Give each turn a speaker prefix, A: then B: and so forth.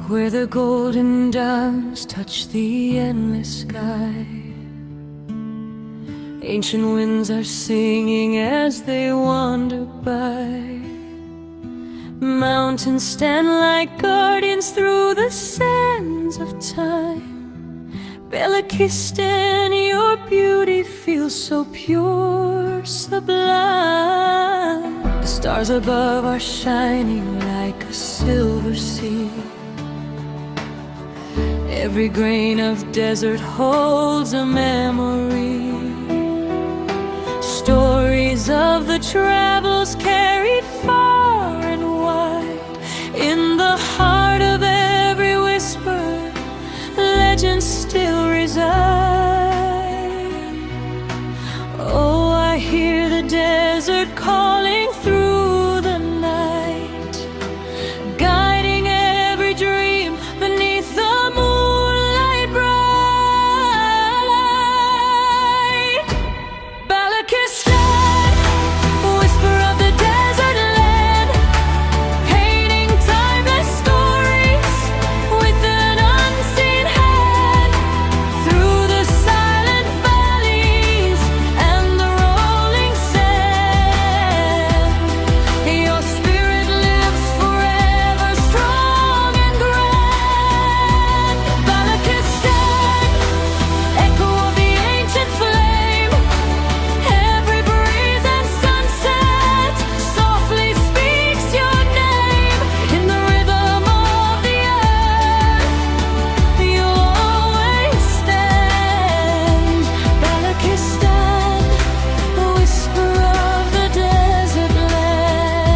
A: where the golden downs touch the endless sky. Ancient winds are singing as they wander by. Mountains stand like guardians through the sands of time. Belakistan, your beauty feels so pure, sublime. The stars above are shining like a silver sea. Every grain of desert holds a memory. Stories of the travels carried far